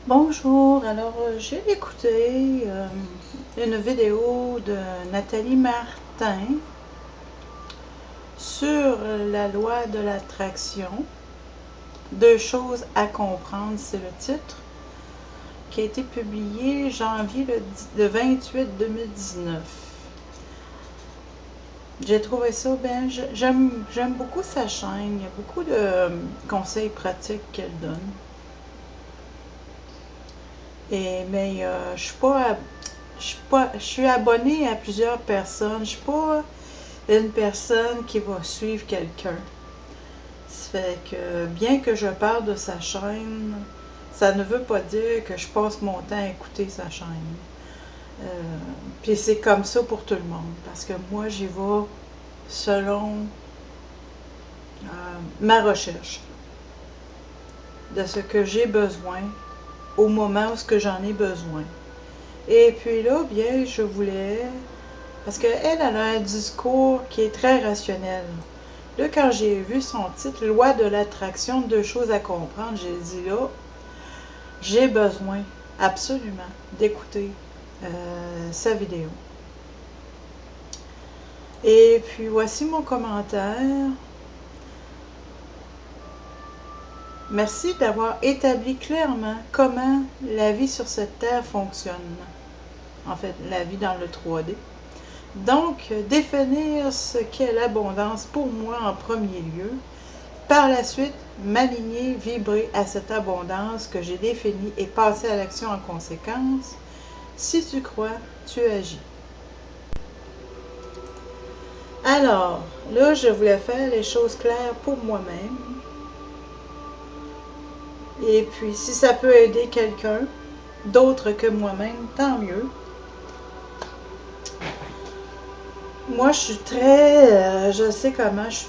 Bonjour, alors j'ai écouté une vidéo de Nathalie Martin sur la loi de l'attraction. Deux choses à comprendre, c'est le titre, qui a été publié janvier le 28 2019. J'ai trouvé ça bien, j'aime beaucoup sa chaîne, il y a beaucoup de conseils pratiques qu'elle donne. Mais je suis abonnée à plusieurs personnes. Je suis pas une personne qui va suivre quelqu'un. Ça fait que bien que je parle de sa chaîne, ça ne veut pas dire que je passe mon temps à écouter sa chaîne. Puis c'est comme ça pour tout le monde. Parce que moi, j'y vais selon ma recherche de ce que j'ai besoin au moment où ce que j'en ai besoin. Et puis là, bien, je voulais... Parce qu'elle a un discours qui est très rationnel. Là, quand j'ai vu son titre, Loi de l'attraction, deux choses à comprendre, j'ai dit là, j'ai besoin absolument d'écouter sa vidéo. Et puis, voici mon commentaire. Merci d'avoir établi clairement comment la vie sur cette terre fonctionne. En fait, la vie dans le 3D. Donc, définir ce qu'est l'abondance pour moi en premier lieu. Par la suite, m'aligner, vibrer à cette abondance que j'ai définie et passer à l'action en conséquence. Si tu crois, tu agis. Alors, là, je voulais faire les choses claires pour moi-même. Et puis, si ça peut aider quelqu'un d'autre que moi-même, tant mieux. Moi, je suis très, je sais comment, je suis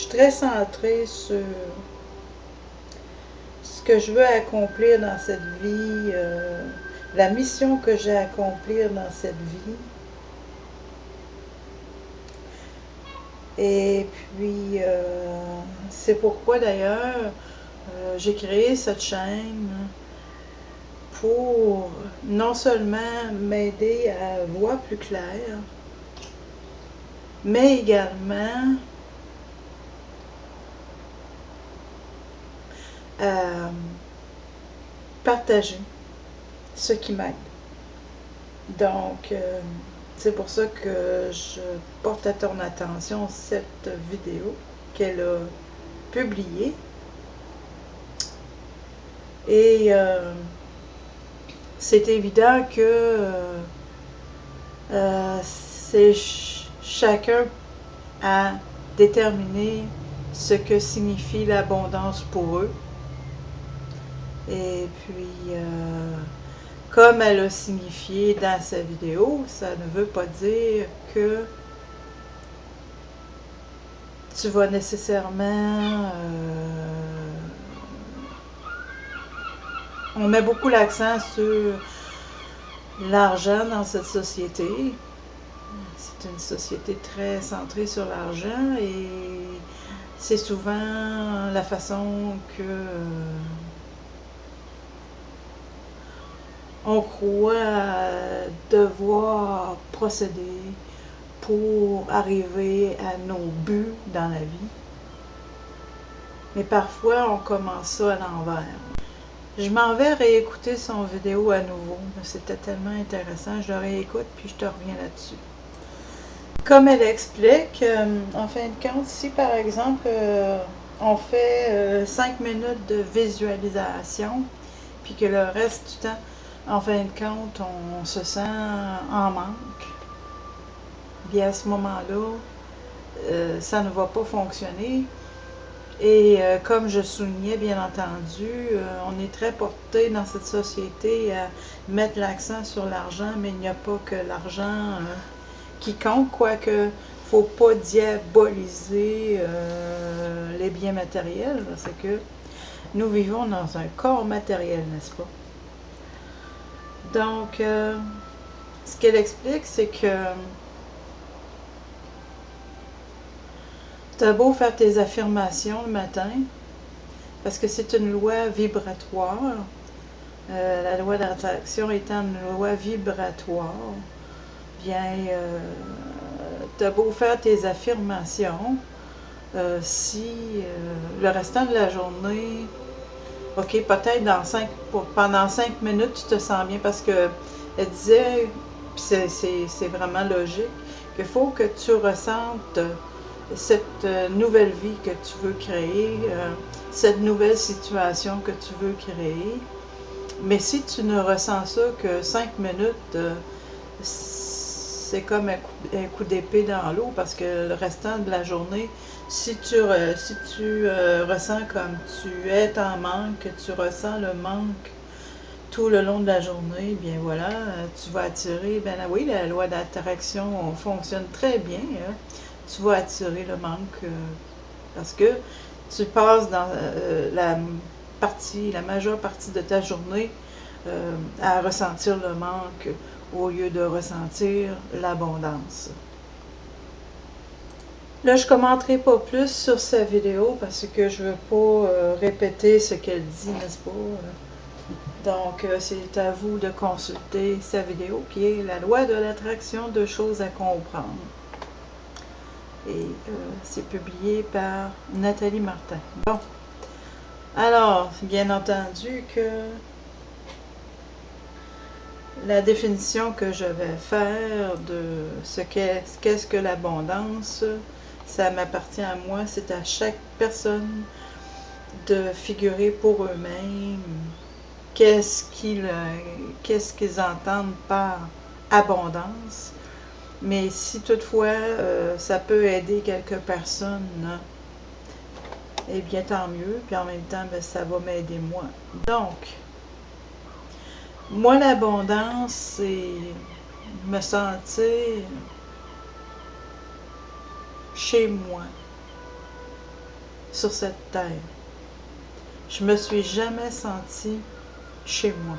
très centrée sur ce que je veux accomplir dans cette vie, la mission que j'ai à accomplir dans cette vie. Et puis, c'est pourquoi d'ailleurs, j'ai créé cette chaîne pour non seulement m'aider à voir plus clair, mais également à partager ce qui m'aide. Donc, c'est pour ça que je porte à ton attention cette vidéo qu'elle a publiée. Et c'est évident que c'est chacun à déterminer ce que signifie l'abondance pour eux. Et puis, comme elle a signifié dans sa vidéo, ça ne veut pas dire que tu vas nécessairement... on met beaucoup l'accent sur l'argent dans cette société. C'est une société très centrée sur l'argent et c'est souvent la façon que on croit devoir procéder pour arriver à nos buts dans la vie. Mais parfois, on commence ça à l'envers. Je m'en vais réécouter son vidéo à nouveau. C'était tellement intéressant. Je le réécoute puis je te reviens là-dessus. Comme elle explique, en fin de compte, si par exemple, on fait 5 minutes de visualisation, puis que le reste du temps, en fin de compte, on se sent en manque, bien à ce moment-là, ça ne va pas fonctionner. Et comme je soulignais, bien entendu, on est très porté dans cette société à mettre l'accent sur l'argent, mais il n'y a pas que l'argent qui compte, quoique il ne faut pas diaboliser les biens matériels, parce que nous vivons dans un corps matériel, n'est-ce pas? Donc, ce qu'elle explique, c'est que t'as beau faire tes affirmations le matin, parce que c'est une loi vibratoire. La loi d'attraction étant une loi vibratoire, bien, tu as beau faire tes affirmations, si le restant de la journée, ok, peut-être pendant 5 minutes, tu te sens bien parce que elle disait, c'est vraiment logique, qu'il faut que tu ressentes cette nouvelle vie que tu veux créer, cette nouvelle situation que tu veux créer. Mais si tu ne ressens ça que 5 minutes, c'est comme un coup d'épée dans l'eau parce que le restant de la journée, si tu ressens comme tu es en manque, que tu ressens le manque tout le long de la journée, bien voilà, tu vas attirer, ben oui, la loi d'attraction fonctionne très bien, hein. Tu vas attirer le manque parce que tu passes dans la majeure partie de ta journée à ressentir le manque au lieu de ressentir l'abondance. Là, je ne commenterai pas plus sur sa vidéo parce que je ne veux pas répéter ce qu'elle dit, n'est-ce pas? Donc, c'est à vous de consulter sa vidéo qui est la loi de l'attraction, 2 choses à comprendre. Et c'est publié par Nathalie Martin. Bon, alors, bien entendu que la définition que je vais faire de qu'est-ce que l'abondance, ça m'appartient à moi, c'est à chaque personne de figurer pour eux-mêmes qu'est-ce qu'ils entendent par abondance. Mais si toutefois ça peut aider quelques personnes, eh bien tant mieux, puis en même temps, ben, ça va m'aider moi. Donc, moi l'abondance, c'est me sentir chez moi, sur cette terre. Je me suis jamais sentie chez moi.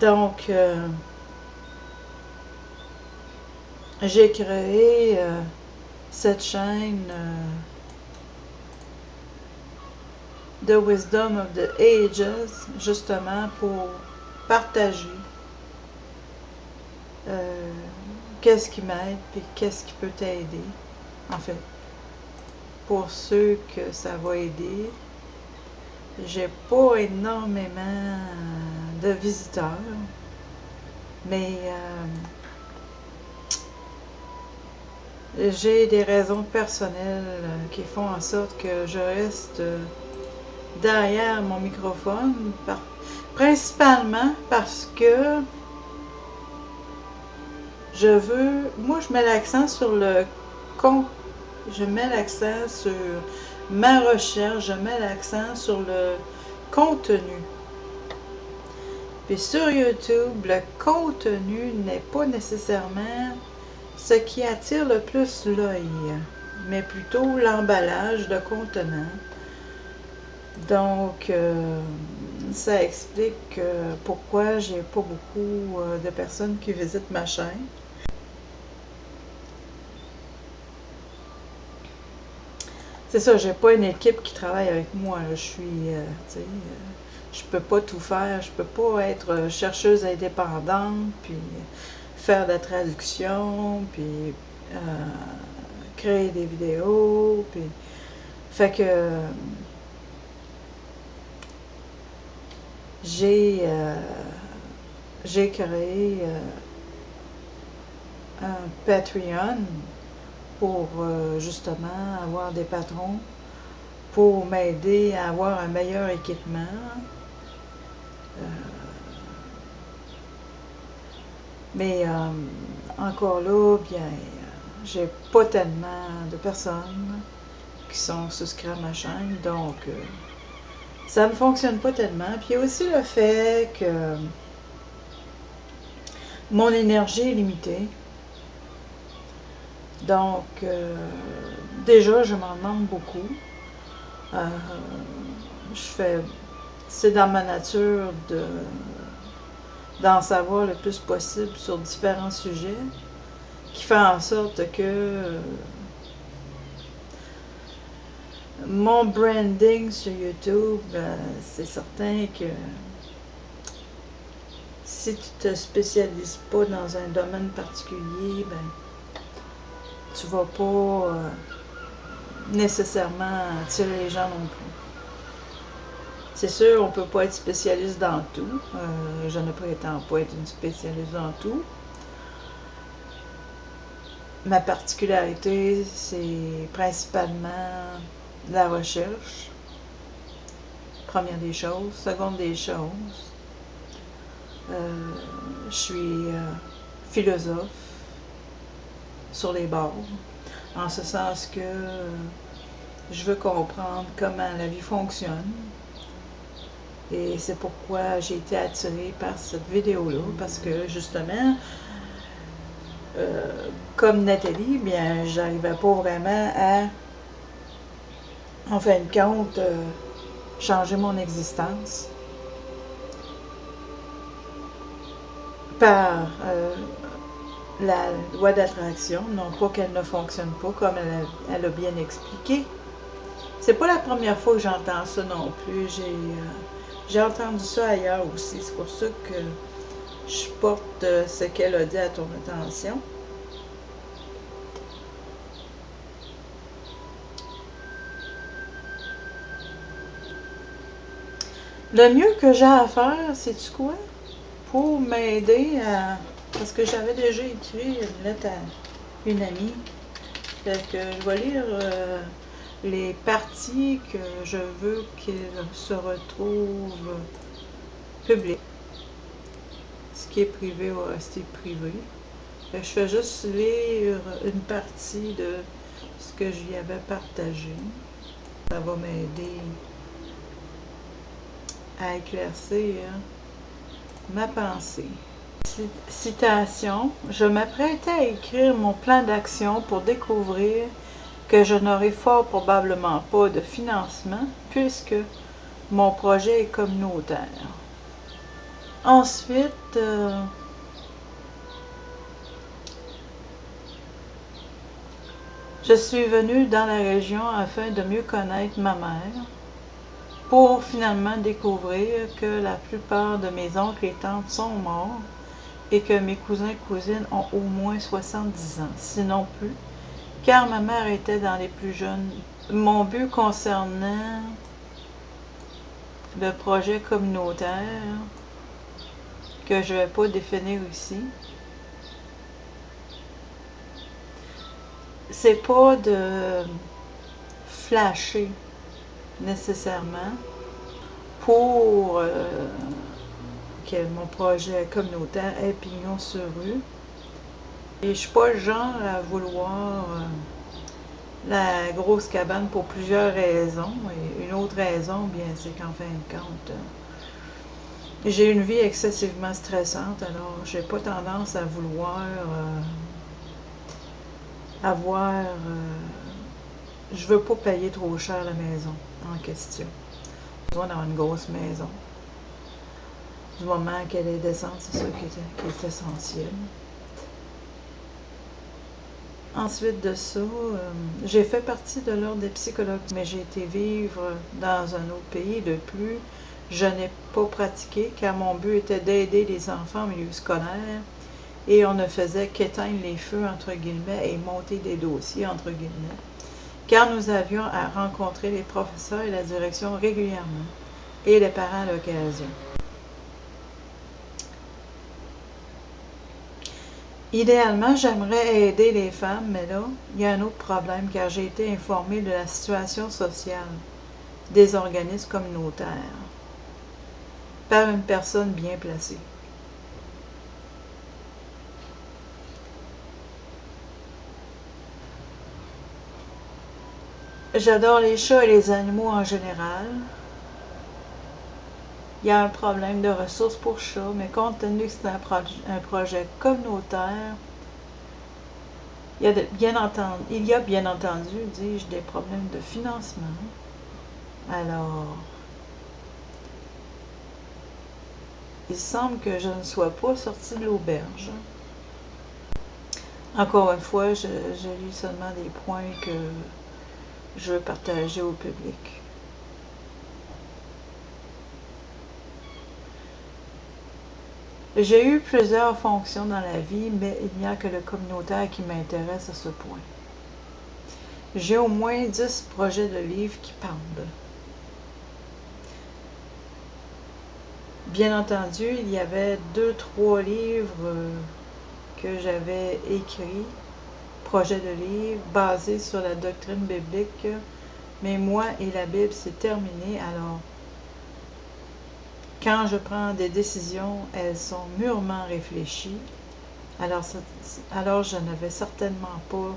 Donc, j'ai créé cette chaîne The Wisdom of the Ages, justement pour partager qu'est-ce qui m'aide et qu'est-ce qui peut t'aider, en fait. Pour ceux que ça va aider, j'ai pas énormément de visiteurs, mais j'ai des raisons personnelles qui font en sorte que je reste derrière mon microphone, principalement parce que moi je mets l'accent sur je mets l'accent sur ma recherche, je mets l'accent sur le contenu. Puis sur YouTube, le contenu n'est pas nécessairement ce qui attire le plus l'œil, mais plutôt l'emballage, le contenant. Donc, ça explique pourquoi j'ai pas beaucoup de personnes qui visitent ma chaîne. C'est ça, j'ai pas une équipe qui travaille avec moi. Là. Je peux pas tout faire. Je peux pas être chercheuse indépendante, puis faire de la traduction, puis créer des vidéos, puis fait que j'ai créé un Patreon pour justement avoir des patrons pour m'aider à avoir un meilleur équipement. Mais encore là, bien, j'ai pas tellement de personnes qui sont souscrites à ma chaîne, donc ça ne fonctionne pas tellement. Puis il y a aussi le fait que mon énergie est limitée. Donc, déjà, je m'en demande beaucoup. C'est dans ma nature d'en savoir le plus possible sur différents sujets, qui fait en sorte que mon branding sur YouTube, c'est certain que si tu te spécialises pas dans un domaine particulier, ben, tu vas pas nécessairement attirer les gens non plus. C'est sûr, on peut pas être spécialiste dans tout. Je ne prétends pas être une spécialiste dans tout. Ma particularité, c'est principalement la recherche. Première des choses. Seconde des choses, je suis philosophe sur les bords, en ce sens que je veux comprendre comment la vie fonctionne. Et c'est pourquoi j'ai été attirée par cette vidéo-là, parce que justement, comme Nathalie, bien, j'arrivais pas vraiment à, en fin de compte, changer mon existence par la loi d'attraction, non pas qu'elle ne fonctionne pas comme elle a bien expliqué. C'est pas la première fois que j'entends ça non plus. J'ai entendu ça ailleurs aussi. C'est pour ça que je porte ce qu'elle a dit à ton attention. Le mieux que j'ai à faire, sais-tu quoi? Pour m'aider à... Parce que j'avais déjà écrit une lettre à une amie. Fait que je vais lire les parties que je veux qu'elles se retrouvent publiques. Ce qui est privé va rester privé. Fait que je fais juste lire une partie de ce que je lui avais partagé. Ça va m'aider à éclaircir ma pensée. Citation. Je m'apprêtais à écrire mon plan d'action pour découvrir que je n'aurai fort probablement pas de financement puisque mon projet est communautaire. Ensuite, je suis venue dans la région afin de mieux connaître ma mère, pour finalement découvrir que la plupart de mes oncles et tantes sont morts et que mes cousins et cousines ont au moins 70 ans, sinon plus, car ma mère était dans les plus jeunes. Mon but concernant le projet communautaire, que je ne vais pas définir ici, c'est pas de flasher nécessairement pour que mon projet communautaire ait pignon sur rue. Et je suis pas le genre à vouloir la grosse cabane pour plusieurs raisons. Et une autre raison, bien, c'est qu'en fin de compte, j'ai une vie excessivement stressante, alors j'ai pas tendance à vouloir je veux pas payer trop cher la maison en question. J'ai besoin d'avoir une grosse maison. Du moment qu'elle est décente, c'est ça qui est essentiel. Ensuite de ça, j'ai fait partie de l'ordre des psychologues, mais j'ai été vivre dans un autre pays. De plus, je n'ai pas pratiqué car mon but était d'aider les enfants au milieu scolaire et on ne faisait qu'éteindre les feux, entre guillemets, et monter des dossiers, entre guillemets, car nous avions à rencontrer les professeurs et la direction régulièrement et les parents à l'occasion. Idéalement, j'aimerais aider les femmes, mais là, il y a un autre problème car j'ai été informée de la situation sociale des organismes communautaires par une personne bien placée. J'adore les chats et les animaux en général. Il y a un problème de ressources pour chats, mais compte tenu que c'est un projet communautaire, il y a bien entendu, dis-je, des problèmes de financement. Alors, il semble que je ne sois pas sortie de l'auberge. Encore une fois, je lis seulement des points que je veux partager au public. J'ai eu plusieurs fonctions dans la vie, mais il n'y a que le communautaire qui m'intéresse à ce point. J'ai au moins 10 projets de livres qui pendent. Bien entendu, il y avait 2-3 livres que j'avais écrits, projets de livres basés sur la doctrine biblique, mais moi et la Bible, c'est terminé. Alors, quand je prends des décisions, elles sont mûrement réfléchies. Alors je n'avais certainement pas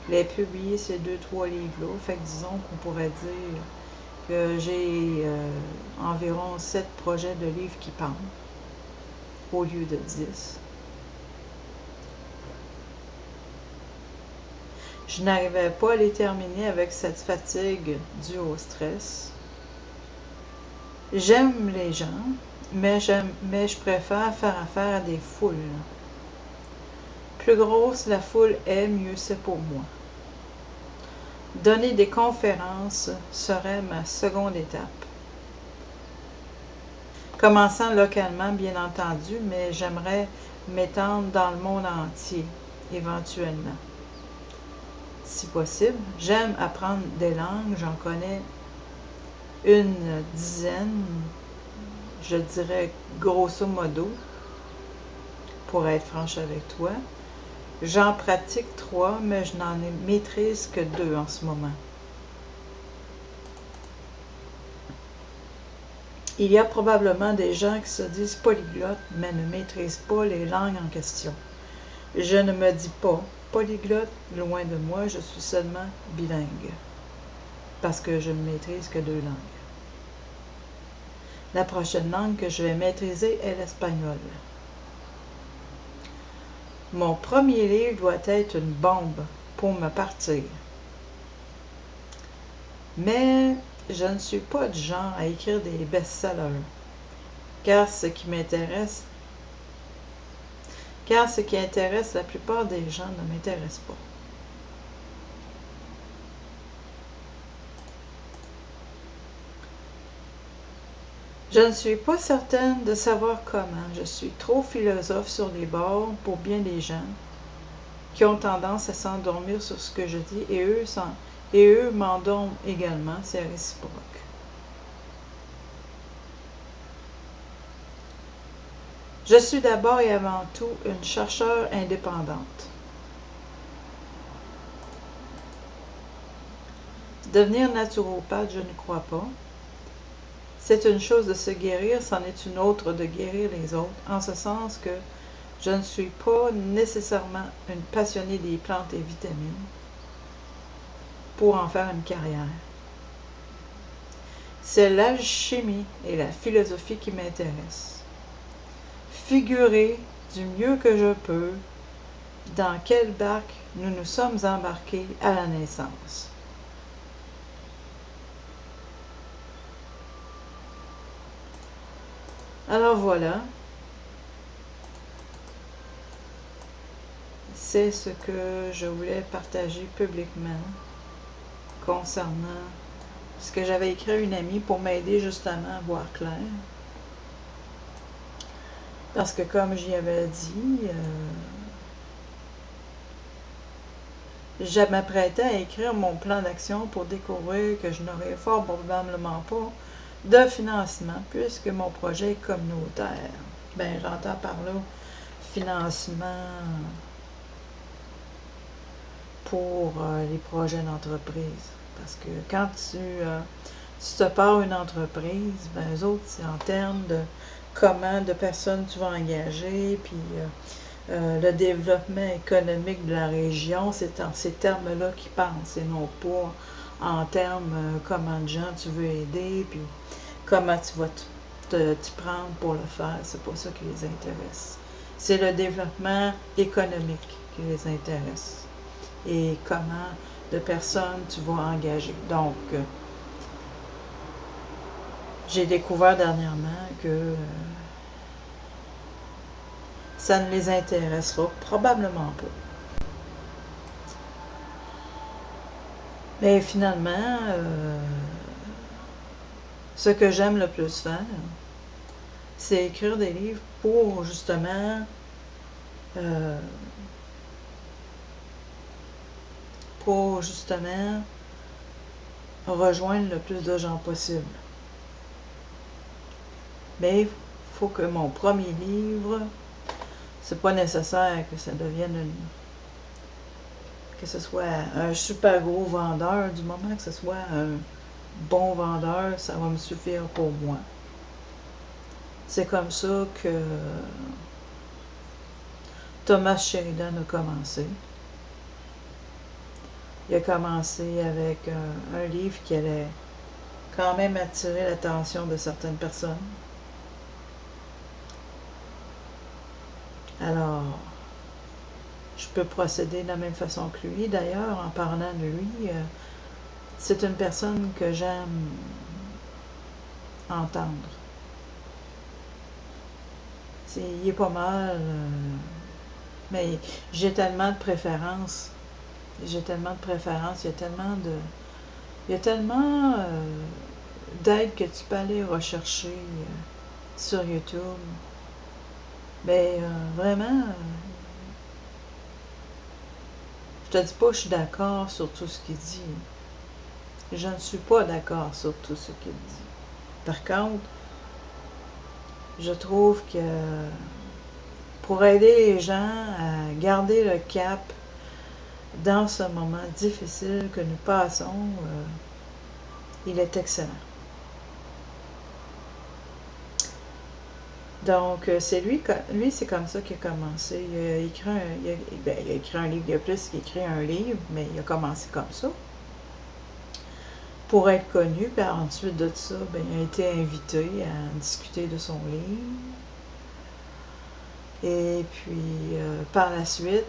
les publier ces 2-3 livres-là. Fait que disons qu'on pourrait dire que j'ai environ 7 projets de livres qui pendent au lieu de 10. Je n'arrivais pas à les terminer avec cette fatigue due au stress. J'aime les gens, mais je préfère faire affaire à des foules. Plus grosse la foule est, mieux c'est pour moi. Donner des conférences serait ma seconde étape. Commençant localement, bien entendu, mais j'aimerais m'étendre dans le monde entier, éventuellement. Si possible, j'aime apprendre des langues, j'en connais une dizaine, je dirais grosso modo, pour être franche avec toi. J'en pratique 3, mais je n'en maîtrise que 2 en ce moment. Il y a probablement des gens qui se disent polyglottes, mais ne maîtrisent pas les langues en question. Je ne me dis pas polyglotte, loin de moi, je suis seulement bilingue, parce que je ne maîtrise que 2 langues. La prochaine langue que je vais maîtriser est l'espagnol. Mon premier livre doit être une bombe pour me partir. Mais je ne suis pas du genre à écrire des best-sellers, car ce qui intéresse la plupart des gens ne m'intéresse pas. Je ne suis pas certaine de savoir comment. Je suis trop philosophe sur les bords pour bien des gens qui ont tendance à s'endormir sur ce que je dis et eux m'endorment également, c'est réciproque. Je suis d'abord et avant tout une chercheure indépendante. Devenir naturopathe, je ne crois pas. C'est une chose de se guérir, c'en est une autre de guérir les autres, en ce sens que je ne suis pas nécessairement une passionnée des plantes et vitamines pour en faire une carrière. C'est l'alchimie et la philosophie qui m'intéressent. Figurer du mieux que je peux dans quelle barque nous nous sommes embarqués à la naissance. Alors voilà, c'est ce que je voulais partager publiquement concernant ce que j'avais écrit à une amie pour m'aider justement à voir clair. Parce que comme j'y avais dit, je m'apprêtais à écrire mon plan d'action pour découvrir que je n'aurais fort probablement pas de financement puisque mon projet est communautaire. Ben, j'entends par là financement pour les projets d'entreprise. Parce que quand tu te pars une entreprise, ben eux autres, c'est en termes de comment de personnes tu vas engager, puis le développement économique de la région, c'est en ces termes-là qu'ils pensent, et non pas en termes comment de gens tu veux aider, puis comment tu vas t'y prendre pour le faire. C'est pas ça qui les intéresse. C'est le développement économique qui les intéresse. Et comment de personnes tu vas engager. Donc, j'ai découvert dernièrement que ça ne les intéressera probablement pas. Mais finalement, ce que j'aime le plus faire, c'est écrire des livres euh, pour justement rejoindre le plus de gens possible. Mais il faut que mon premier livre, c'est pas nécessaire que ça devienne que ce soit un super gros vendeur. Du moment que ce soit un bon vendeur, ça va me suffire pour moi. C'est comme ça que Thomas Sheridan a commencé. Il a commencé avec un livre qui allait quand même attirer l'attention de certaines personnes. Alors, je peux procéder de la même façon que lui. D'ailleurs, en parlant de lui, c'est une personne que j'aime entendre. Il est pas mal, mais j'ai tellement de préférences. J'ai tellement de préférences, il y a tellement d'aide que tu peux aller rechercher sur YouTube. Mais vraiment, je te dis pas que je suis d'accord sur tout ce qu'il dit. Je ne suis pas d'accord sur tout ce qu'il dit. Par contre, je trouve que pour aider les gens à garder le cap dans ce moment difficile que nous passons, il est excellent. Donc, c'est lui c'est comme ça qu'il a commencé. Il a écrit un livre, il y a plus qu'écrit un livre, mais il a commencé comme ça. Pour être connu, puis ensuite de ça, il a été invité à discuter de son livre. Et puis, par la suite,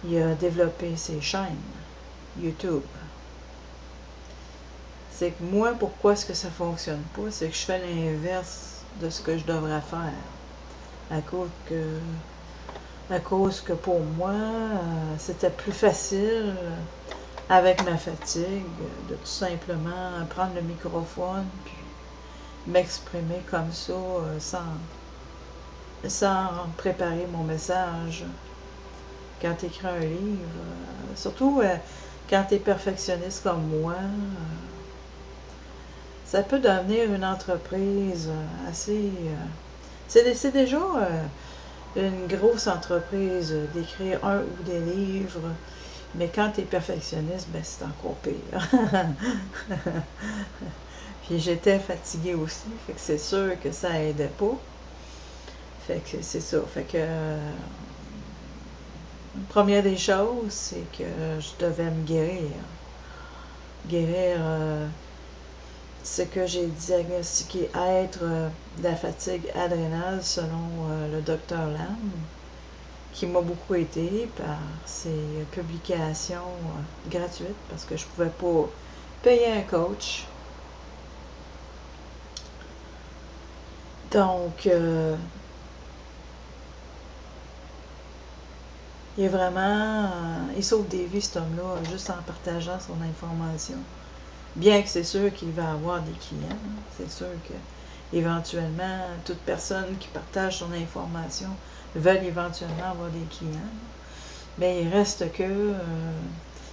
il a développé ses chaînes YouTube. C'est que moi, pourquoi est-ce que ça fonctionne pas? C'est que je fais l'inverse de ce que je devrais faire. À cause que pour moi, c'était plus facile avec ma fatigue de tout simplement prendre le microphone puis m'exprimer comme ça sans préparer mon message. Quand tu écris un livre, surtout quand tu es perfectionniste comme moi, ça peut devenir une entreprise assez... c'est déjà une grosse entreprise d'écrire un ou des livres, mais quand tu es perfectionniste, c'est encore pire. Puis j'étais fatiguée aussi, fait que c'est sûr que ça aidait pas. Fait que c'est ça. Fait que première des choses, c'est que je devais me guérir. Guérir ce que j'ai diagnostiqué être de la fatigue adrénale selon le docteur Lam, qui m'a beaucoup aidé par ses publications gratuites parce que je pouvais pas payer un coach. Donc, il est vraiment, il sauve des vies, cet homme-là, juste en partageant son information. Bien que c'est sûr qu'il va avoir des clients, c'est sûr que éventuellement, toute personne qui partage son information veut éventuellement avoir des clients. Mais il reste que,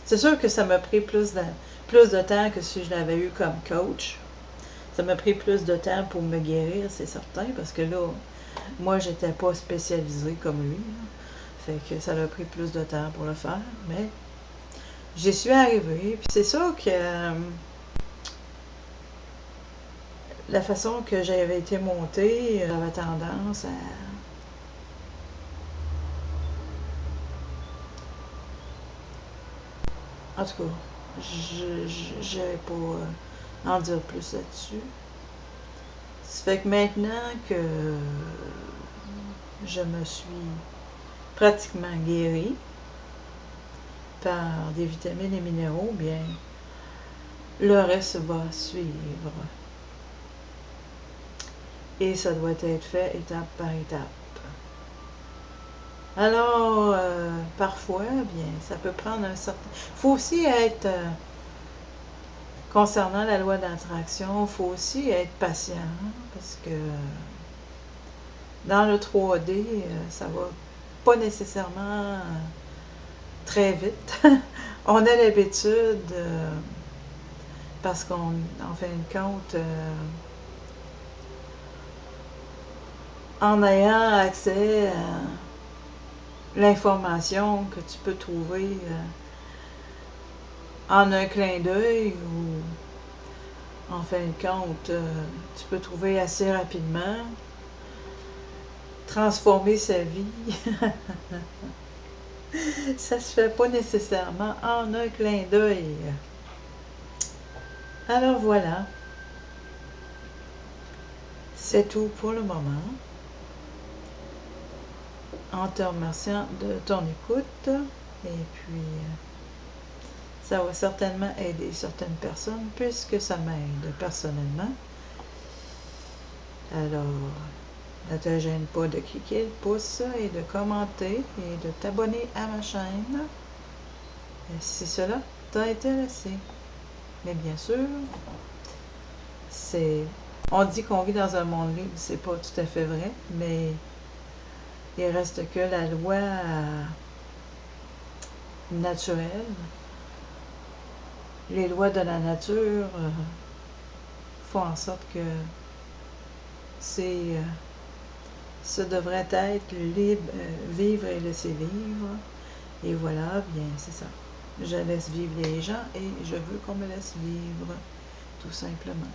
c'est sûr que ça m'a pris plus de temps que si je l'avais eu comme coach. Ça m'a pris plus de temps pour me guérir, c'est certain, parce que là, moi, j'étais pas spécialisée comme lui. Fait que ça a pris plus de temps pour le faire, mais j'y suis arrivée. Puis c'est sûr que la façon que j'avais été montée, j'avais tendance à... En tout cas, je vais pas en dire plus là-dessus. Ça fait que maintenant que je me suis pratiquement guérie par des vitamines et minéraux, bien, le reste va suivre. Et ça doit être fait étape par étape. Alors, parfois, bien, ça peut prendre un certain... Il faut aussi être, concernant la loi d'attraction, il faut aussi être patient, parce que dans le 3D, ça va pas nécessairement très vite. On a l'habitude, parce qu'en fin de compte, en ayant accès à l'information que tu peux trouver en un clin d'œil ou en fin de compte, tu peux trouver assez rapidement, transformer sa vie. Ça se fait pas nécessairement en un clin d'œil. Alors voilà, c'est tout pour le moment. En te remerciant de ton écoute, et puis ça va certainement aider certaines personnes puisque ça m'aide personnellement. Alors, ne te gêne pas de cliquer le pouce et de commenter et de t'abonner à ma chaîne si cela t'a intéressé. Mais bien sûr, on dit qu'on vit dans un monde libre, c'est pas tout à fait vrai, mais il reste que la loi naturelle, les lois de la nature font en sorte que ce devrait être libre, vivre et laisser vivre. Et voilà, bien, c'est ça. Je laisse vivre les gens et je veux qu'on me laisse vivre, tout simplement.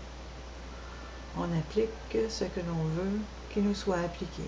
On applique ce que l'on veut qu'il nous soit appliqué.